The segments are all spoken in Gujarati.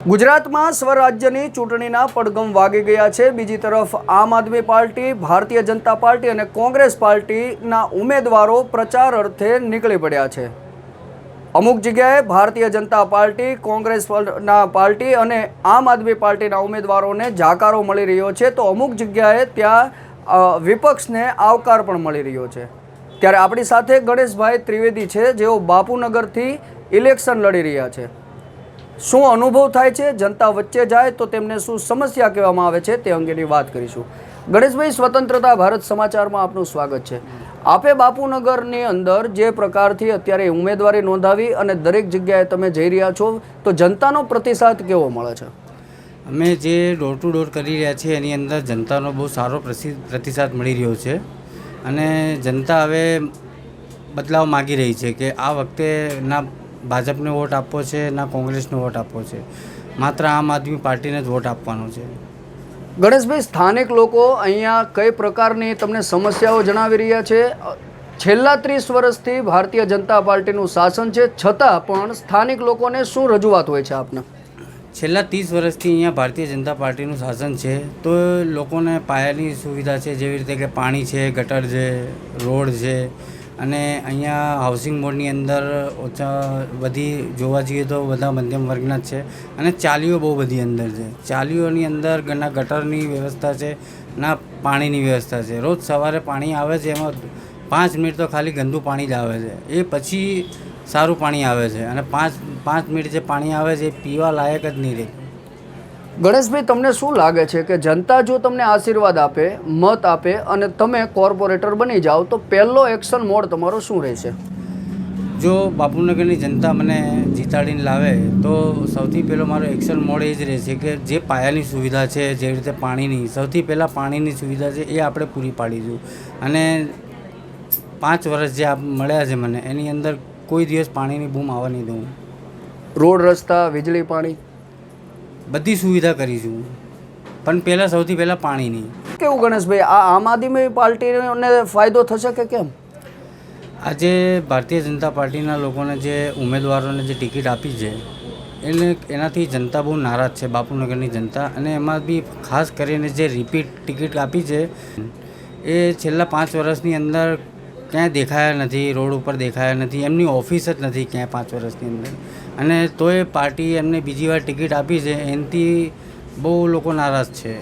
ગુજરાતમાં સ્વરાજ્યની ચૂંટણીના પડઘમ વાગી ગયા છે। બીજી તરફ આમ આદમી પાર્ટી, ભારતીય જનતા પાર્ટી અને કોંગ્રેસ પાર્ટીના ઉમેદવારો પ્રચાર અર્થે નીકળી પડ્યા છે। અમુક જગ્યાએ ભારતીય જનતા પાર્ટી, કોંગ્રેસના પાર્ટી અને આમ આદમી પાર્ટીના ઉમેદવારોને જાકારો મળી રહ્યો છે, તો અમુક જગ્યાએ ત્યાં વિપક્ષને આવકાર પણ મળી રહ્યો છે। ત્યારે આપણી સાથે ગણેશભાઈ ત્રિવેદી છે, જેઓ બાપુનગરથી ઇલેક્શન લડી રહ્યા છે। શું અનુભવ થાય છે, જનતા વચ્ચે જાય તો તેમને શું સમસ્યા કહેવામાં આવે છે, તે અંગેની વાત કરીશું। ગણેશભાઈ, સ્વતંત્રતા ભારત સમાચારમાં આપનું સ્વાગત છે। આપે બાપુનગરની અંદર જે પ્રકારથી અત્યારે ઉમેદવારી નોંધાવી અને દરેક જગ્યાએ તમે જઈ રહ્યા છો, તો જનતાનો પ્રતિસાદ કેવો મળે છે? અમે જે ડોર ટુ ડોર કરી રહ્યા છીએ એની અંદર જનતાનો બહુ સારો પ્રતિસાદ મળી રહ્યો છે અને જનતા હવે બદલાવ માગી રહી છે કે આ વખતે ના ભાજપને વોટ આપવો છે, ના કોંગ્રેસને વોટ આપવો છે, માત્ર આમ આદમી પાર્ટીને જ વોટ આપવાનો છે। ગણેશભાઈ, સ્થાનિક લોકો અહીંયા કઈ પ્રકારની તમને સમસ્યાઓ જણાવી રહ્યા છે? છેલ્લા 30 વર્ષથી ભારતીય જનતા પાર્ટીનું શાસન છે, છતાં પણ સ્થાનિક લોકોને શું રજૂઆત હોય છે આપને? છેલ્લા 30 વર્ષથી અહીંયા ભારતીય જનતા પાર્ટીનું શાસન છે, તો લોકોને પાયાની સુવિધા છે, જેવી રીતે કે પાણી છે, ગટર છે, રોડ છે અને અહીંયા હાઉસિંગ બોર્ડની અંદર બધી જોવા જઈએ તો બધા મધ્યમ વર્ગના જ છે અને ચાલીઓ બહુ બધી અંદર છે। ચાલીઓની અંદર ના ગટરની વ્યવસ્થા છે, ના પાણીની વ્યવસ્થા છે। રોજ સવારે પાણી આવે છે, એમાં 5 મિનિટ તો ખાલી ગંદુ પાણી જ આવે છે, એ પછી સારું પાણી આવે છે અને પાંચ મિનિટ જે પાણી આવે છે એ પીવા લાયક જ નહીં રહે। ગણેશભાઈ, તમને શું લાગે છે કે જનતા જો તમને આશીર્વાદ આપે, મત આપે અને તમે કોર્પોરેટર બની જાઓ, તો પહેલો એક્શન મોડ તમારો શું રહેશે? જો બાપુનગરની જનતા મને જીતાડીને લાવે તો સૌથી પહેલો મારો એક્શન મોડ એ જ રહેશે કે જે પાયાની સુવિધા છે, જેવી રીતે પાણીની, સૌથી પહેલાં પાણીની સુવિધા છે એ આપણે પૂરી પાડીશું અને 5 વર્ષ જે મળ્યા છે મને એની અંદર કોઈ દિવસ પાણીની બૂમ આવવા નહીં દઉં। રોડ, રસ્તા, વીજળી, પાણી બધી સુવિધા કરીશું, પણ સૌથી પહેલાં પાણીની। કેવું ગણેશભાઈ, આ આમ આદમી પાર્ટીને ફાયદો થશે કે કેમ? આજે ભારતીય જનતા પાર્ટીના લોકોને જે ઉમેદવારોને જે ટિકિટ આપી છે એનાથી જનતા બહુ નારાજ છે, બાપુનગરની જનતા, અને એમાં બી ખાસ કરીને જે રિપીટ ટિકિટ આપી છે એ છેલ્લા 5 વર્ષની અંદર ક્યાંય દેખાયા નથી, રોડ ઉપર દેખાયા નથી, એમની ઓફિસ જ નથી ક્યાંય 5 વર્ષની અંદર, અને તોય પાર્ટી એમને બીજી વાર ટિકિટ આપી છે, એનાથી બહુ લોકો નારાજ છે।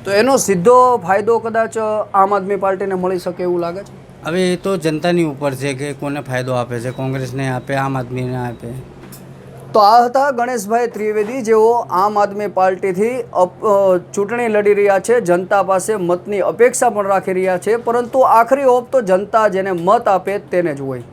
તો એનો સીધો ફાયદો કદાચ આમ આદમી પાર્ટીને મળી શકે એવું લાગે છે? હવે એ તો જનતાની ઉપર છે કે કોને ફાયદો આપે છે, કોંગ્રેસને આપે, આમ આદમીને આપે। તો આ હતા ગણેશભાઈ ત્રિવેદી, જેઓ આમ આદમી પાર્ટીથી ચૂંટણી લડી રહ્યા છે, જનતા પાસે મતની અપેક્ષા પણ રાખી રહ્યા છે, પરંતુ આખરી ઓપ તો જનતા જેને મત આપે તેને જ હોય।